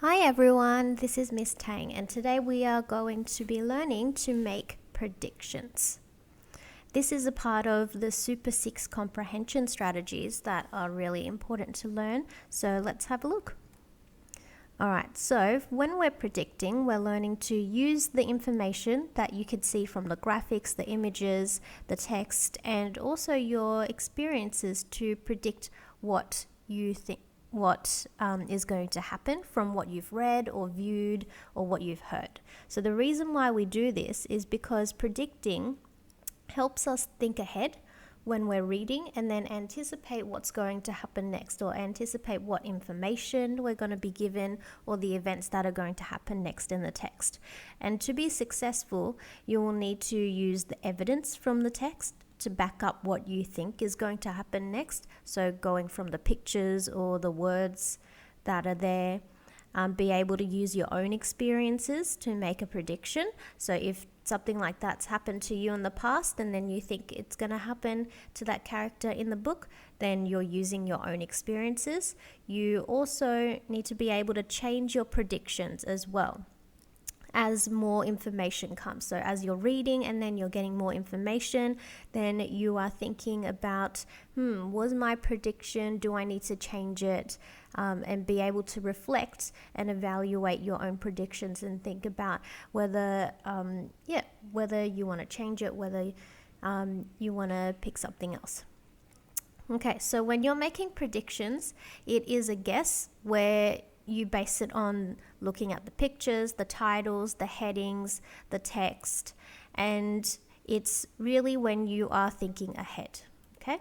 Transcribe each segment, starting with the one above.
Hi everyone, this is Miss Tang, and today we are going to be learning to make predictions. This is a part of the Super 6 comprehension strategies that are really important to learn, so let's have a look. Alright, so when we're predicting, we're learning to use the information that you could see from the graphics, the images, the text, and also your experiences to predict what you think is going to happen from what you've read or viewed or what you've heard. So the reason why we do this is because predicting helps us think ahead when we're reading and then anticipate what's going to happen next, or anticipate what information we're going to be given or the events that are going to happen next in the text. And to be successful, you will need to use the evidence from the text to back up what you think is going to happen next. So going from the pictures or the words that are there, be able to use your own experiences to make a prediction. So if something like that's happened to you in the past and then you think it's going to happen to that character in the book, then you're using your own experiences. You also need to be able to change your predictions as well as more information comes. So as you're reading and then you're getting more information, then you are thinking about, was my prediction, do I need to change it? And be able to reflect and evaluate your own predictions and think about whether you want to change it, whether you want to pick something else. Okay, so when you're making predictions, it is a guess where you base it on looking at the pictures, the titles, the headings, the text, and it's really when you are thinking ahead. Okay?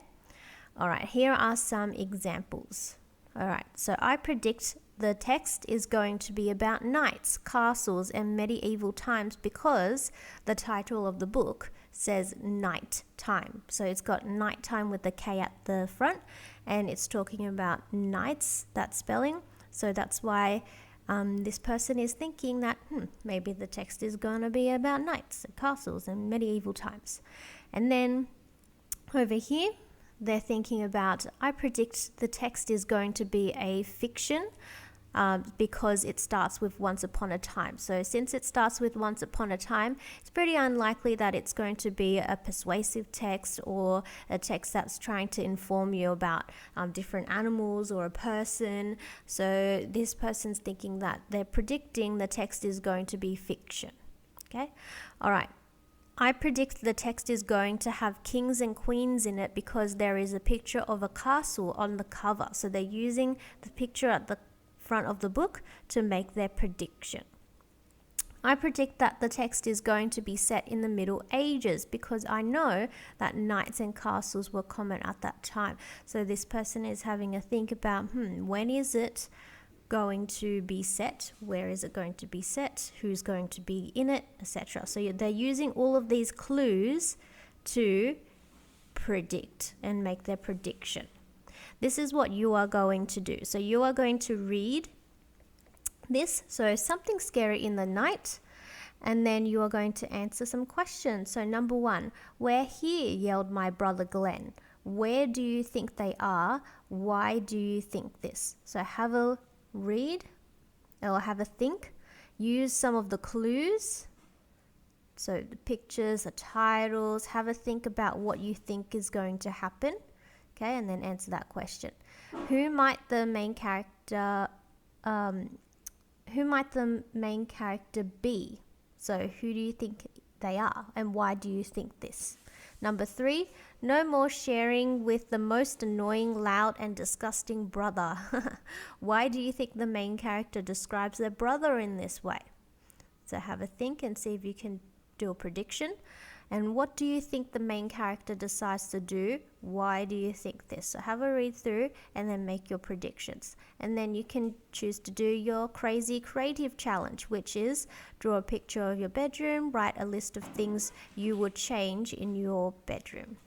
All right, here are some examples. All right, so I predict the text is going to be about knights, castles, and medieval times because the title of the book says night time. So it's got night time with the K at the front, and it's talking about knights, that spelling. So that's why this person is thinking that maybe the text is going to be about knights and castles and medieval times. And then over here, they're thinking about, I predict the text is going to be a fiction because it starts with once upon a time. So since it starts with once upon a time, it's pretty unlikely that it's going to be a persuasive text or a text that's trying to inform you about different animals or a person. So this person's thinking that they're predicting the text is going to be fiction. Okay, all right. I predict the text is going to have kings and queens in it because there is a picture of a castle on the cover. So they're using the picture at the front of the book to make their prediction. I predict that the text is going to be set in the Middle Ages because I know that knights and castles were common at that time. So this person is having a think about, when is it going to be set? Where is it going to be set? Who's going to be in it, etc. So they're using all of these clues to predict and make their prediction. This is what you are going to do. So you are going to read this. So something scary in the night. And then you are going to answer some questions. So number 1, "We're here," yelled my brother Glenn. Where do you think they are? Why do you think this? So have a read or have a think. Use some of the clues. So the pictures, the titles. Have a think about what you think is going to happen. Okay, and then answer that question. Who might the main character be? So who do you think they are and why do you think this? Number 3, no more sharing with the most annoying, loud and disgusting brother. Why do you think the main character describes their brother in this way? So have a think and see if you can do a prediction. And what do you think the main character decides to do? Why do you think this? So have a read through and then make your predictions. And then you can choose to do your crazy creative challenge, which is draw a picture of your bedroom, write a list of things you would change in your bedroom.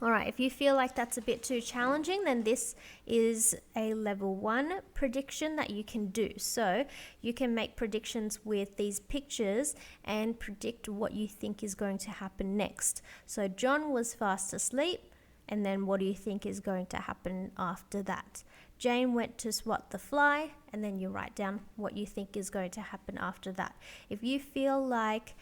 All right, if you feel like that's a bit too challenging, then this is a level 1 prediction that you can do. So you can make predictions with these pictures and predict what you think is going to happen next. So John was fast asleep, and then what do you think is going to happen after that? Jane went to swat the fly, and then you write down what you think is going to happen after that. If you feel like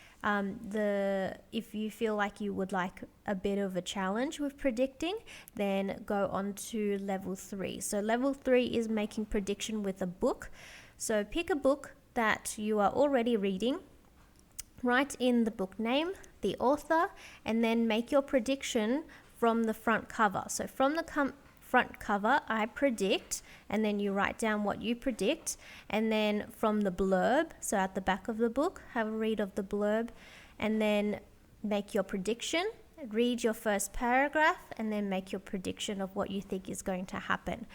you would like a bit of a challenge with predicting, then go on to level 3. So level 3 is making prediction with a book. So pick a book that you are already reading, write in the book name, the author, and then make your prediction from the front cover. So from the front cover, I predict, and then you write down what you predict. And then from the blurb, so at the back of the book, have a read of the blurb, and then make your prediction, read your first paragraph, and then make your prediction of what you think is going to happen.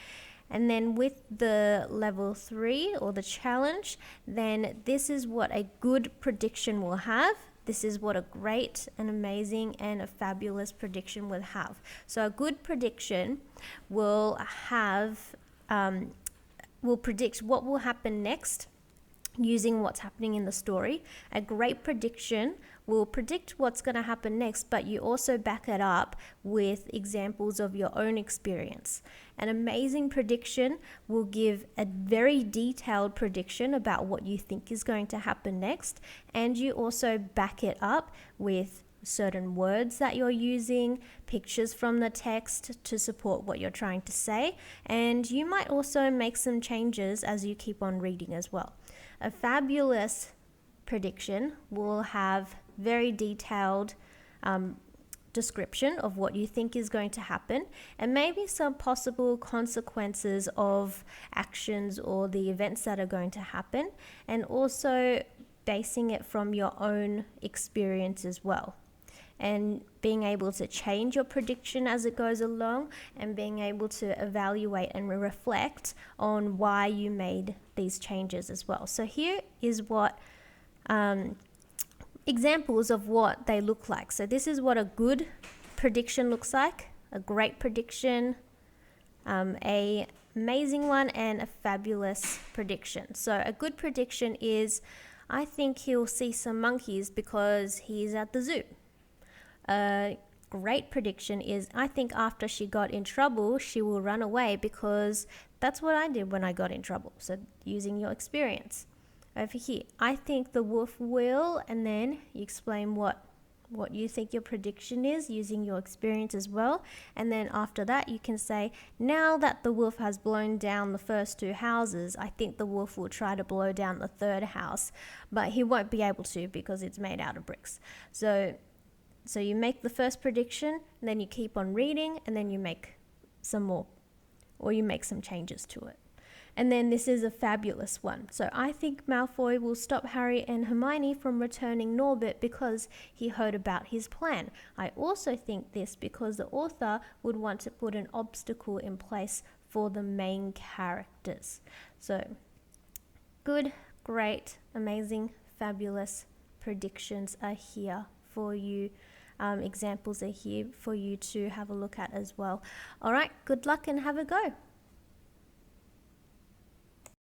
And then with the level 3 or the challenge, then this is what a good prediction will have. This is what a great, an amazing, and a fabulous prediction will have. So a good prediction will predict what will happen next using what's happening in the story. A great prediction will predict what's going to happen next, but you also back it up with examples of your own experience. An amazing prediction will give a very detailed prediction about what you think is going to happen next, and you also back it up with certain words that you're using, pictures from the text to support what you're trying to say, and you might also make some changes as you keep on reading as well. A fabulous prediction will have very detailed description of what you think is going to happen, and maybe some possible consequences of actions or the events that are going to happen, and also basing it from your own experience as well, and being able to change your prediction as it goes along, and being able to evaluate and reflect on why you made these changes as well. So here is what examples of what they look like. So this is what a good prediction looks like, a great prediction, a amazing one, and a fabulous prediction. So a good prediction is, I think he'll see some monkeys because he's at the zoo. A great prediction is, I think after she got in trouble, she will run away because that's what I did when I got in trouble. So using your experience. Over here, I think the wolf will, and then you explain what you think your prediction is using your experience as well. And then after that, you can say, now that the wolf has blown down the first 2 houses, I think the wolf will try to blow down the 3rd house, but he won't be able to because it's made out of bricks. So you make the first prediction, and then you keep on reading, and then you make some more, or you make some changes to it. And then this is a fabulous one. So I think Malfoy will stop Harry and Hermione from returning Norbert because he heard about his plan. I also think this because the author would want to put an obstacle in place for the main characters. So good, great, amazing, fabulous predictions are here for you. Examples are here for you to have a look at as well. All right, good luck and have a go.